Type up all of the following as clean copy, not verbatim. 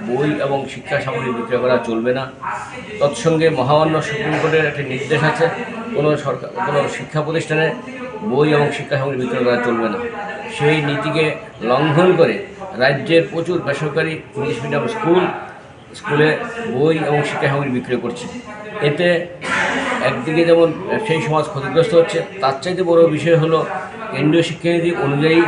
বই এবং শিক্ষা সামগ্রী বিক্রয় করা চলবে না। তৎসঙ্গে মহামান্য সুপ্রিম কোর্টের একটি নির্দেশ আছে, কোনো শিক্ষা প্রতিষ্ঠানে বই এবং শিক্ষা সামগ্রী বিক্রয় করা চলবে না। সেই নীতিকে লঙ্ঘন করে রাজ্যের প্রচুর বেসরকারি ইংলিশ মিডিয়াম স্কুলে বই এবং শিক্ষা সামগ্রী বিক্রয় করছে। এতে একদিকে যেমন সেই সমাজ ক্ষতিগ্রস্ত হচ্ছে, তার চাইতে বড় বিষয় হলো কেন্দ্রীয় শিক্ষানীতি অনুযায়ী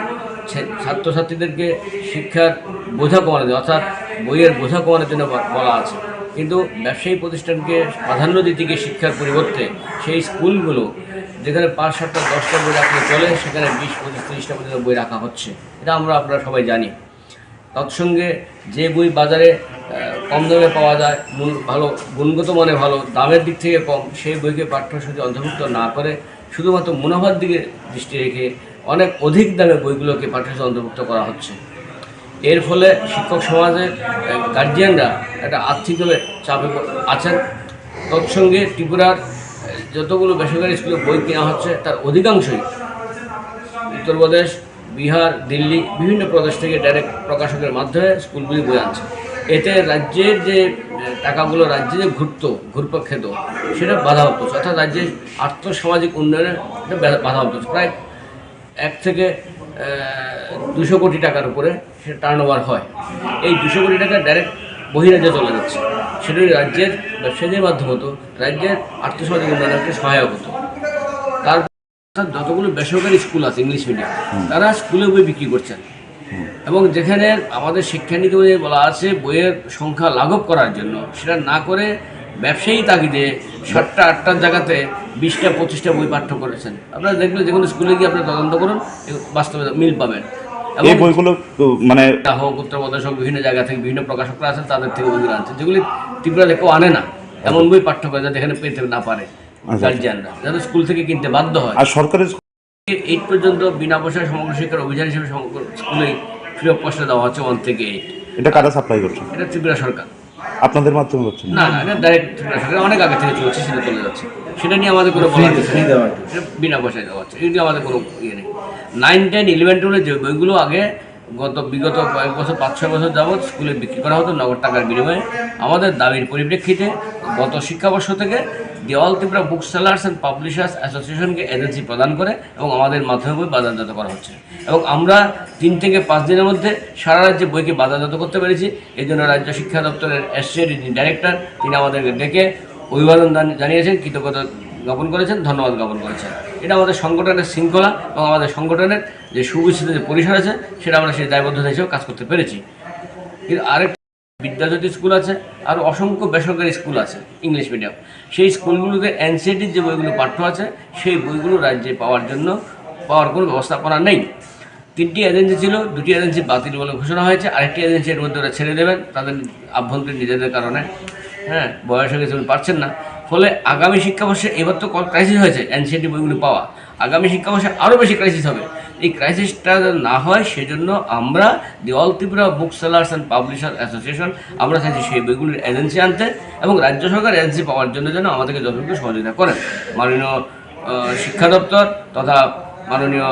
ছাত্রছাত্রীদেরকে শিক্ষার বোঝা কমানো, অর্থাৎ বইয়ের বোঝা কমানোর জন্য বলা আছে। কিন্তু ব্যবসায়ী প্রতিষ্ঠানকে প্রাধান্য দিতে গিয়ে শিক্ষার পরিবর্তে সেই স্কুলগুলো যেখানে 5, 7, 10টা বই রাখলে চলে, সেখানে 20, 25, 30টা পর্যন্ত বই রাখা হচ্ছে। এটা আপনারা সবাই জানি। তৎসঙ্গে যে বই বাজারে কম দামে পাওয়া যায়, ভালো গুণগত মানে ভালো, দামের দিক থেকে কম, সেই বইকে পাঠ্যসূচি অন্তর্ভুক্ত না করে শুধুমাত্র মুনাফার দিকে দৃষ্টি রেখে অনেক অধিক দামে বইগুলোকে পাঠ্যসূচি অন্তর্ভুক্ত করা হচ্ছে। এর ফলে শিক্ষক সমাজের গার্জিয়ানরা একটা আর্থিকভাবে চাপে আছেন। তৎসঙ্গে ত্রিপুরার যতগুলো বেসরকারি স্কুলে বই কেনা হচ্ছে তার অধিকাংশই উত্তরপ্রদেশ, বিহার, দিল্লি, বিভিন্ন প্রদেশ থেকে ডাইরেক্ট প্রকাশকের মাধ্যমে স্কুলগুলি বই আনছে। এতে রাজ্যের যে টাকাগুলো রাজ্যে যে ঘুরপাক খেত, সেটা বাধাপ্রাপ্ত হচ্ছে, অর্থাৎ রাজ্যের আর্থসামাজিক উন্নয়নে বাধাপ্রাপ্ত হচ্ছে। প্রায় 1 থেকে 200 কোটি টাকার উপরে সেটা টার্নওভার হয়। এই 200 কোটি টাকা ডাইরেক্ট বহিরাজ্যে চলে যাচ্ছে। সেটা রাজ্যের ব্যবসায়ীদের মাধ্যমে হতো, রাজ্যের আর্থসামাজিক উন্নয়নে একটি সহায়ক হতো। তার যতগুলো বেসরকারি স্কুল আছে ইংলিশ মিডিয়াম, তারা স্কুলে বই বিক্রি করছেন, এবং যেখানে আমাদের শিক্ষানীতি অনুযায়ী বলা আছে বইয়ের সংখ্যা লাঘব করার জন্য, সেটা না করে ব্যবসায়ী তাগিদে 7টা 8টার জায়গাতে 20টা 25টা বই পাঠ্য করেছেন। আপনারা দেখবেন যে কোনো স্কুলে গিয়ে আপনারা তদন্ত করুন, বাস্তবে মিল পাবেন। এই বইগুলো মানে হোক উত্তরপ্রদেশ হোক, বিভিন্ন জায়গা থেকে বিভিন্ন প্রকাশকরা আছেন, তাদের থেকে বইগুলো আনছে, যেগুলি ত্রিপুরাতে কেউ আনে না, এমন বই পাঠ্য করে যাতে এখানে পেতে না পারে গার্জিয়ানরা, যাতে স্কুল থেকে কিনতে বাধ্য হয়। আর সরকারের 8 পর্যন্ত বিনা পয়সায় সমগ্র শিক্ষার অভিযান হিসেবে স্কুলে ফ্রি অফ কস্টে দেওয়া হচ্ছে 1 থেকে 8। এটা কারা সাপ্লাই করছে? এটা ত্রিপুরা সরকার। আপনাদের মাধ্যমে হচ্ছে না, এটা ডাইরেক্ট ত্রিপুরা সরকার অনেক আগে থেকে চলছে, সেটা চলে যাচ্ছে। সেটা নিয়ে আমাদের কোনো বিনা পয়সায় দেওয়া হচ্ছে, এটা নিয়ে আমাদের কোনো ইয়ে নেই। 9, 10, 11, 12 যে বইগুলো আগে বিগত কয়েক বছর 5-6 বছর যাবৎ স্কুলে বিক্রি করা হতো নগদ টাকার বিনিময়ে, আমাদের দাবির পরিপ্রেক্ষিতে গত শিক্ষাবর্ষ থেকে the all Tripura book sellers and publishers অ্যাসোসিয়েশনকে এজেন্সি প্রদান করে এবং আমাদের মাধ্যমে বই বাজারজাত করা হচ্ছে। এবং আমরা 3 থেকে 5 দিনের মধ্যে সারা রাজ্যে বইকে বাজারজাত করতে পেরেছি। এই জন্য রাজ্য শিক্ষা দপ্তরের এসসিআর ডাইরেক্টর তিনি আমাদেরকে ডেকে অভিবাদন জানিয়েছেন, কৃতজ্ঞতা জ্ঞাপন করেছেন, ধন্যবাদ জ্ঞাপন করেছেন। এটা আমাদের সংগঠনের শৃঙ্খলা এবং আমাদের সংগঠনের যে সুবিচ্ছিন্ন যে পরিসর আছে, সেটা আমরা সেই দায়বদ্ধতা হিসেবে কাজ করতে পেরেছি। কিন্তু আরেকটা বিদ্যাজ্যোতি স্কুল আছে, আর অসংখ্য বেসরকারি স্কুল আছে ইংলিশ মিডিয়াম। সেই স্কুলগুলোতে এনসিইআরটির যে বইগুলো পাঠ্য আছে, সেই বইগুলো রাজ্যে পাওয়ার কোনো ব্যবস্থাপনা নেই। 3টি এজেন্সি ছিল, 2টি এজেন্সি বাতিল বলে ঘোষণা হয়েছে, আরেকটি এজেন্সি এর মধ্যে ওরা ছেড়ে দেবেন তাদের আভ্যন্তরীণ নিজেদের কারণে। বয়স হয়ে গেছে পারছেন না। ফলে আগামী শিক্ষাবর্ষে, এবার তো ক্রাইসিস হয়েছে এনসিইআরটি বইগুলো পাওয়া, আগামী শিক্ষাবর্ষে আরও বেশি ক্রাইসিস হবে। এই ক্রাইসিসটা না হয় সেজন্য আমরা the all Tripura book sellers and publisher association আমরা চাইছি সেই বইগুলির এজেন্সি আনতে, এবং রাজ্য সরকার এজেন্সি পাওয়ার জন্য যেন আমাদেরকে যথেষ্ট সহযোগিতা করেন। মাননীয় শিক্ষা দপ্তর তথা মাননীয়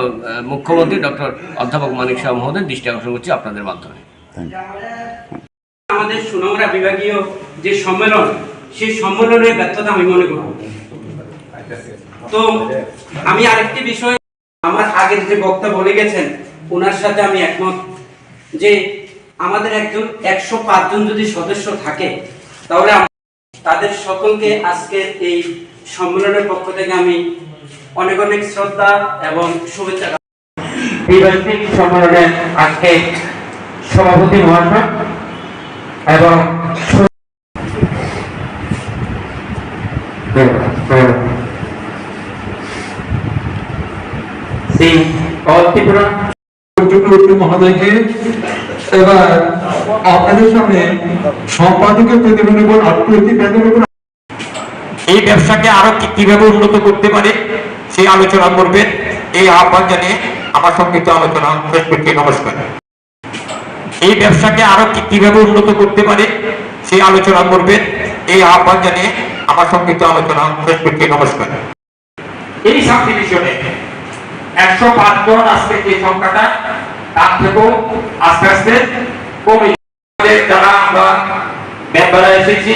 মুখ্যমন্ত্রী ডক্টর অধ্যাপক মানিক শাহ মহোদয় দৃষ্টি আকর্ষণ করছি আপনাদের মাধ্যমে। আমাদের সুনামুড়া বিভাগীয় যে সম্মেলন, সেই সম্মেলনের ব্যর্থতা আমি মনে করব। তো আমি আরেকটি বিষয়, আমার আগের যে বক্তা বলে গেছেন ওনার সাথে আমি একমত, যে আমাদের একজন 105 জন যদি সদস্য থাকে, তাহলে তাদের সকলকে আজকে এই সম্মেলনের পক্ষ থেকে আমি অনেক অনেক শ্রদ্ধা এবং শুভেচ্ছা। এই রাজনৈতিক সম্মেলনে আজকে সভাপতি মহাশয় এবং মহোদয়কে এবার আপনাদের সামনে সম্পাদকের প্রতিবেদন এই ব্যবসাকে আরো কিভাবে উন্নত করতে পারে সেই আলোচনা করবেন। এই আহ্বান জানিয়ে আমার সংক্ষিপ্ত আলোচনা শেষ করছি। নমস্কার। এই ব্যবসাকে আরো কিভাবে উন্নত করতে পারে সেই আলোচনা করবেন। এই আহ্বান জানিয়ে আমার সংক্ষিপ্ত আলোচনা শেষ করছি। নমস্কার। এই সাব ডিভিশনে 105 জন আজকে যে সংখ্যাটা, তার থেকেও আস্তে আস্তে কমে যারা আমরা মেম্বাররা এসেছি